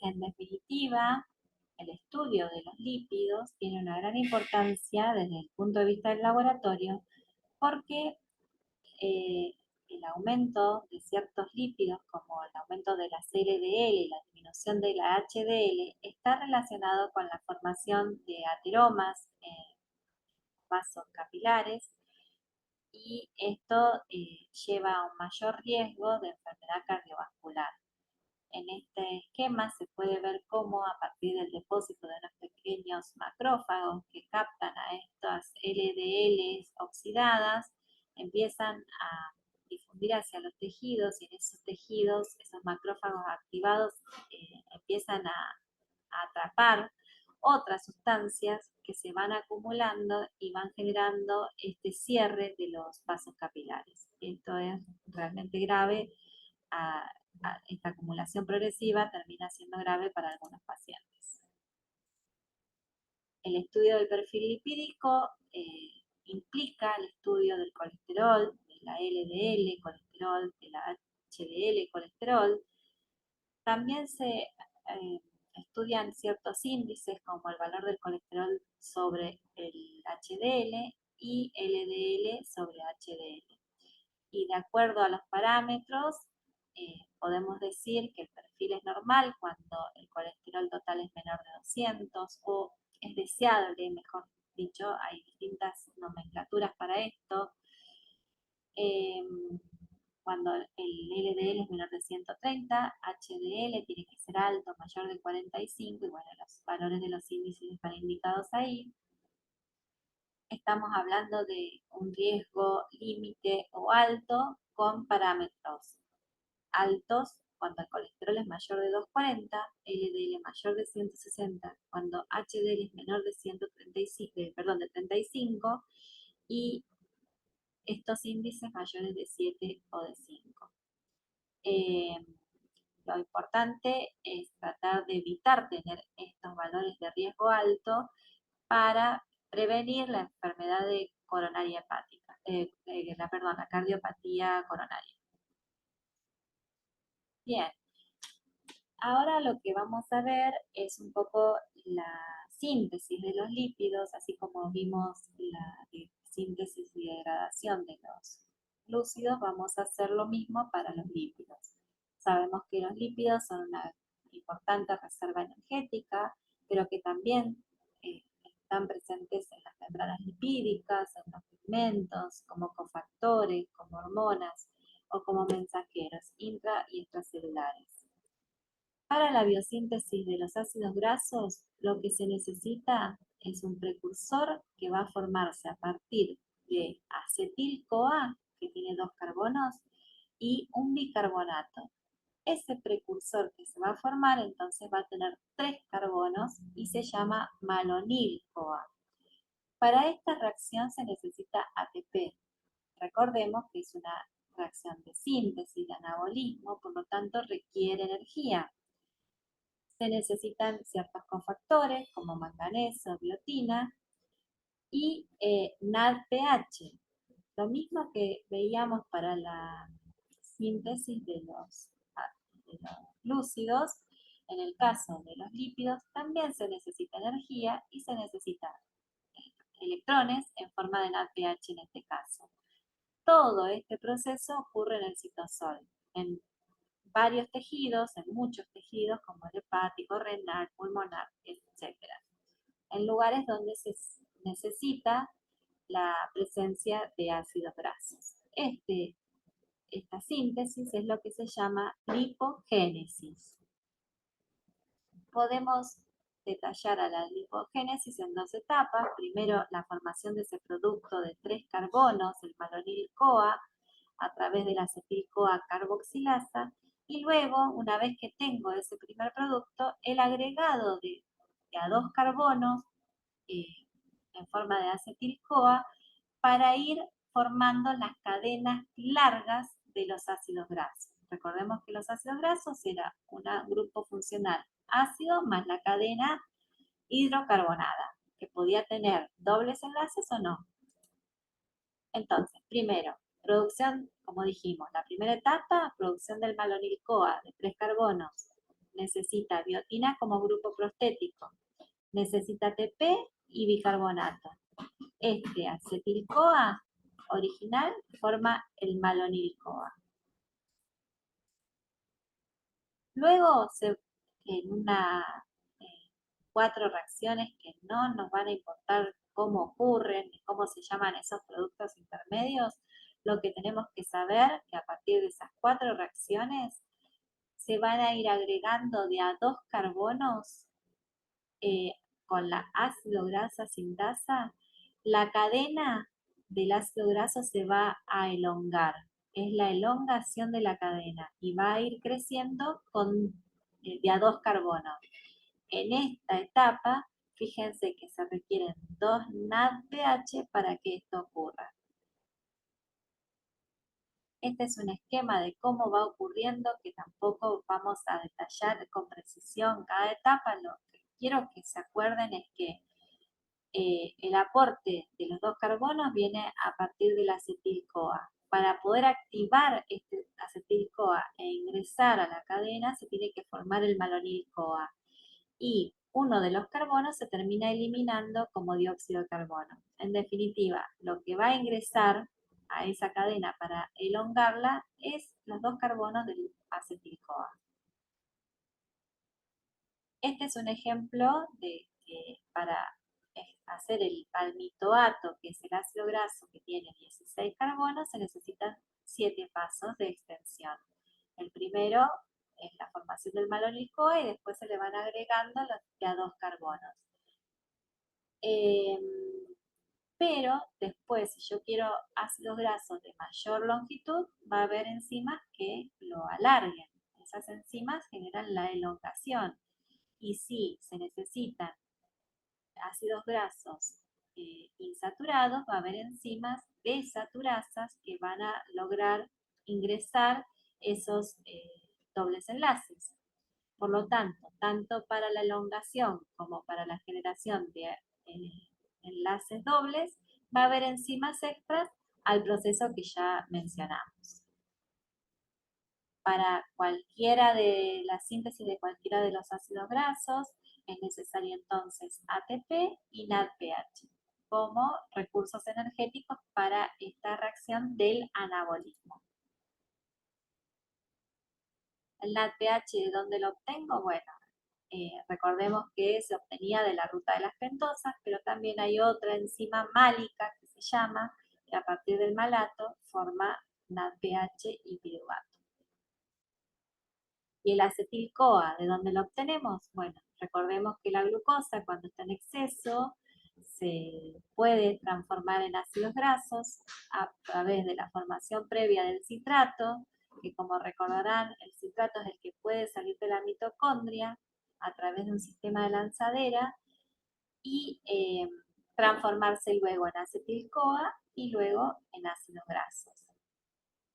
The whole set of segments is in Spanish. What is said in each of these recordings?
En definitiva, el estudio de los lípidos tiene una gran importancia desde el punto de vista del laboratorio porque eh, el aumento de ciertos lípidos, como el aumento de la LDL y la disminución de la HDL, está relacionado con la formación de ateromas en vasos capilares y esto lleva a un mayor riesgo de enfermedad cardiovascular. En este esquema se puede ver cómo a partir del depósito de los pequeños macrófagos que captan a estas LDLs oxidadas, empiezan a difundir hacia los tejidos y en esos tejidos, esos macrófagos activados empiezan a atrapar otras sustancias que se van acumulando y van generando este cierre de los vasos capilares. Esto es realmente grave. A, esta acumulación progresiva termina siendo grave para algunos pacientes. El estudio del perfil lipídico implica el estudio del colesterol, de la LDL, colesterol, de la HDL, colesterol. También se estudian ciertos índices como el valor del colesterol sobre el HDL y LDL sobre HDL. Y de acuerdo a los parámetros, podemos decir que el perfil es normal cuando el colesterol total es menor de 200 o es deseable, mejor dicho, hay distintas nomenclaturas para esto. Eh, cuando el LDL es menor de 130, HDL tiene que ser alto, mayor de 45, y bueno, los valores de los índices están indicados ahí. Estamos hablando de un riesgo límite o alto con parámetros altos cuando el colesterol es mayor de 240, LDL mayor de 160, cuando HDL es menor de 135, perdón, de 35 y estos índices mayores de 7 o de 5. Eh, lo importante es tratar de evitar tener estos valores de riesgo alto para prevenir la enfermedad de coronaria hepática, la cardiopatía coronaria. Bien, ahora lo que vamos a ver es un poco la síntesis de los lípidos, así como vimos la síntesis y degradación de los glúcidos, vamos a hacer lo mismo para los lípidos. Sabemos que los lípidos son una importante reserva energética, pero que también están presentes en las membranas lipídicas, en los pigmentos, como cofactores, como hormonas o como mensajeros intra y extracelulares. Para la biosíntesis de los ácidos grasos, lo que se necesita es un precursor que va a formarse a partir de acetil-CoA, que tiene 2 carbonos, y un bicarbonato. Ese precursor que se va a formar entonces va a tener 3 carbonos y se llama malonil-CoA. Para esta reacción se necesita ATP. Recordemos que es una reacción de síntesis, de anabolismo, por lo tanto requiere energía. Se necesitan ciertos cofactores como manganeso, biotina y NADPH. Lo mismo que veíamos para la síntesis de los glúcidos, en el caso de los lípidos también se necesita energía y se necesitan electrones en forma de NADPH en este caso. Todo este proceso ocurre en el citosol, en varios tejidos, en muchos tejidos como el hepático, renal, pulmonar, etc. En lugares donde se necesita la presencia de ácidos grasos. Esta síntesis es lo que se llama lipogénesis. Podemos detallar a la lipogénesis en 2 etapas. Primero, la formación de ese producto de 3 carbonos, el malonil-CoA, a través de la acetil-CoA carboxilasa, y luego, una vez que tengo ese primer producto, el agregado de a 2 carbonos en forma de acetil-CoA para ir formando las cadenas largas de los ácidos grasos. Recordemos que los ácidos grasos era un grupo funcional ácido más la cadena hidrocarbonada, que podía tener dobles enlaces o no. Entonces, primero, producción, como dijimos, la primera etapa, producción del malonil-CoA de 3 carbonos necesita biotina como grupo prostético, necesita ATP y bicarbonato. Este acetil-CoA original forma el malonil-CoA. Luego, en una 4 reacciones que no nos van a importar cómo ocurren ni cómo se llaman esos productos intermedios, lo que tenemos que saber que a partir de esas 4 reacciones se van a ir agregando de a 2 carbonos con la ácido grasa sintasa. La cadena del ácido graso se va a elongar, es la elongación de la cadena y va a ir creciendo con de a 2 carbonos. En esta etapa, fíjense que se requieren 2 NADPH para que esto ocurra. Este es un esquema de cómo va ocurriendo, que tampoco vamos a detallar con precisión cada etapa. Lo que quiero que se acuerden es que el aporte de los 2 carbonos viene a partir del acetil-CoA. Para poder activar este acetil-CoA e ingresar a la cadena, se tiene que formar el malonil-CoA. Y uno de los carbonos se termina eliminando como dióxido de carbono. En definitiva, lo que va a ingresar a esa cadena para elongarla es los 2 carbonos del acetil-CoA. Este es un ejemplo de que para hacer el palmitoato, que es el ácido graso que tiene 16 carbonos, se necesitan 7 pasos de extensión. El primero es la formación del malonil-CoA y después se le van agregando los de a 2 carbonos. Pero después, si yo quiero ácidos grasos de mayor longitud, va a haber enzimas que lo alarguen. Esas enzimas generan la elongación. Y si se necesitan ácidos grasos insaturados, va a haber enzimas desaturasas que van a lograr ingresar esos dobles enlaces. Por lo tanto, tanto para la elongación como para la generación de enlaces dobles, va a haber enzimas extras al proceso que ya mencionamos. Para cualquiera de la síntesis de cualquiera de los ácidos grasos, es necesario entonces ATP y NADPH como recursos energéticos para esta reacción del anabolismo. El NADPH, ¿de dónde lo obtengo? Bueno, recordemos que se obtenía de la ruta de las pentosas, pero también hay otra enzima málica que se llama, que a partir del malato forma NADPH y piruvato. ¿Y el acetil-CoA, de dónde lo obtenemos? Bueno, recordemos que la glucosa cuando está en exceso se puede transformar en ácidos grasos a través de la formación previa del citrato, que como recordarán, el citrato es el que puede salir de la mitocondria a través de un sistema de lanzadera y transformarse luego en acetil-CoA y luego en ácidos grasos.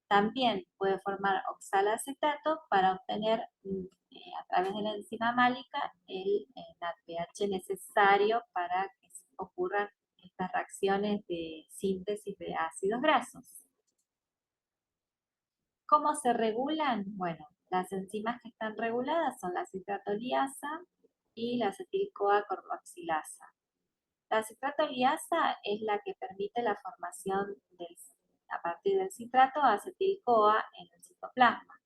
También puede formar oxalacetato para obtener a través de la enzima málica el NADPH necesario para que ocurran estas reacciones de síntesis de ácidos grasos. ¿Cómo se regulan? Bueno, las enzimas que están reguladas son la citratoliasa y la acetil-CoA carboxilasa. La citratoliasa es la que permite la formación a partir del citrato acetil-CoA en el citoplasma.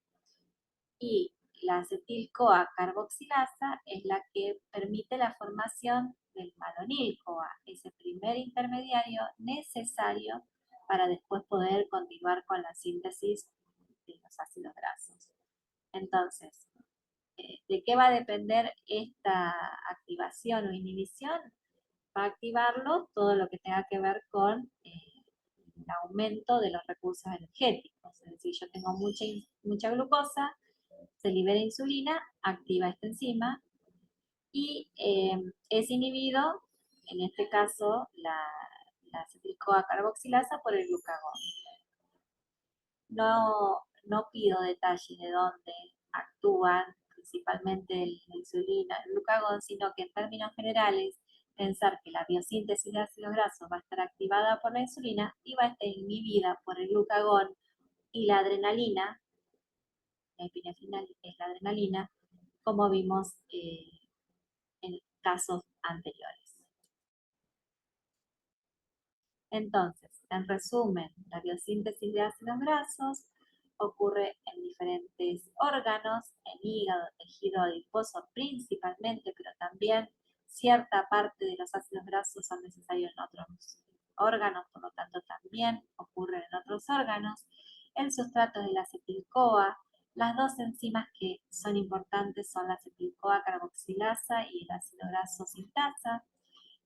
Y la acetil-CoA carboxilasa es la que permite la formación del malonil-CoA, ese primer intermediario necesario para después poder continuar con la síntesis de los ácidos grasos. Entonces, ¿de qué va a depender esta activación o inhibición? Va a activarlo todo lo que tenga que ver con el aumento de los recursos energéticos. Es decir, yo tengo mucha glucosa, se libera insulina, activa esta enzima y es inhibido, en este caso, la acetil-CoA carboxilasa por el glucagón. No pido detalles de dónde actúan principalmente la insulina, el glucagón, sino que en términos generales pensar que la biosíntesis de ácidos grasos va a estar activada por la insulina y va a estar inhibida por el glucagón y la adrenalina, la epinefrina es la adrenalina, como vimos en casos anteriores. Entonces, en resumen, la biosíntesis de ácidos grasos ocurre en diferentes órganos, en hígado, tejido adiposo principalmente, pero también cierta parte de los ácidos grasos son necesarios en otros órganos, por lo tanto también ocurren en otros órganos. El sustrato es la acetil-CoA. Las dos enzimas que son importantes son la acetil-CoA carboxilasa y el ácido graso sintasa,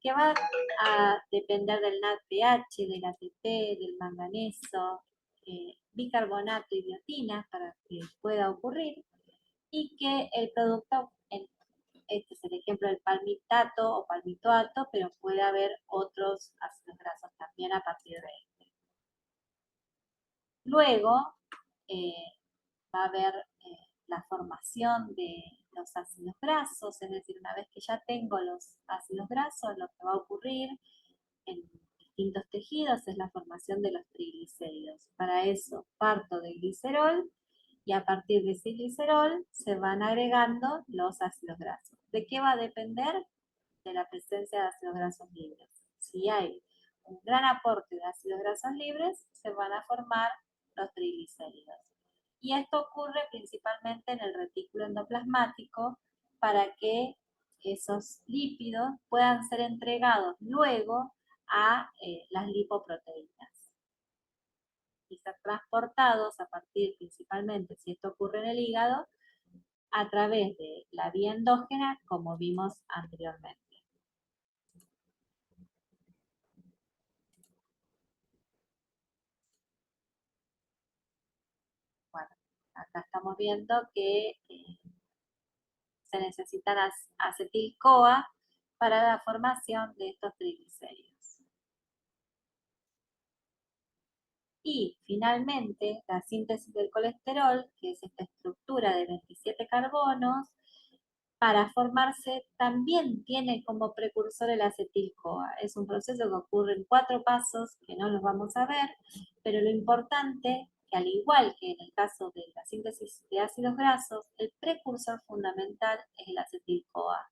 que va a depender del NADPH, del ATP, del manganeso, bicarbonato y biotina para que pueda ocurrir, y que el producto, este es el ejemplo del palmitato o palmitoato, pero puede haber otros ácidos grasos también a partir de este. Luego eh, va a haber la formación de los ácidos grasos, es decir, una vez que ya tengo los ácidos grasos, lo que va a ocurrir en distintos tejidos es la formación de los triglicéridos. Para eso parto del glicerol y a partir de ese glicerol se van agregando los ácidos grasos. ¿De qué va a depender? De la presencia de ácidos grasos libres. Si hay un gran aporte de ácidos grasos libres, se van a formar los triglicéridos. Y esto ocurre principalmente en el retículo endoplasmático para que esos lípidos puedan ser entregados luego a las lipoproteínas y ser transportados a partir principalmente, si esto ocurre en el hígado, a través de la vía endógena, como vimos anteriormente. Bueno, acá estamos viendo que se necesitan acetil-CoA para la formación de estos triglicéridos. Y finalmente, la síntesis del colesterol, que es esta estructura de 27 carbonos, para formarse también tiene como precursor el acetil-CoA. Es un proceso que ocurre en 4 pasos que no los vamos a ver, pero lo importante que al igual que en el caso de la síntesis de ácidos grasos, el precursor fundamental es el acetil-CoA.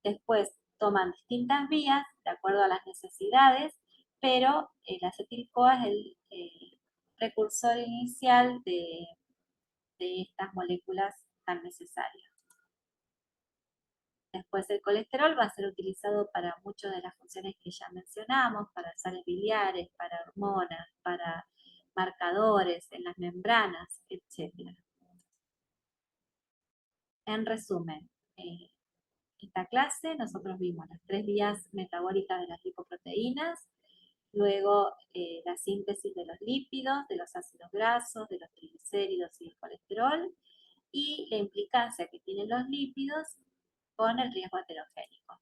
Después toman distintas vías de acuerdo a las necesidades, pero el acetil-CoA es el precursor inicial de estas moléculas tan necesarias. Después el colesterol va a ser utilizado para muchas de las funciones que ya mencionamos, para sales biliares, para hormonas, para marcadores en las membranas, etc. En resumen, esta clase nosotros vimos las 3 vías metabólicas de las lipoproteínas, luego la síntesis de los lípidos, de los ácidos grasos, de los triglicéridos y el colesterol, y la implicancia que tienen los lípidos con el riesgo heterogénico.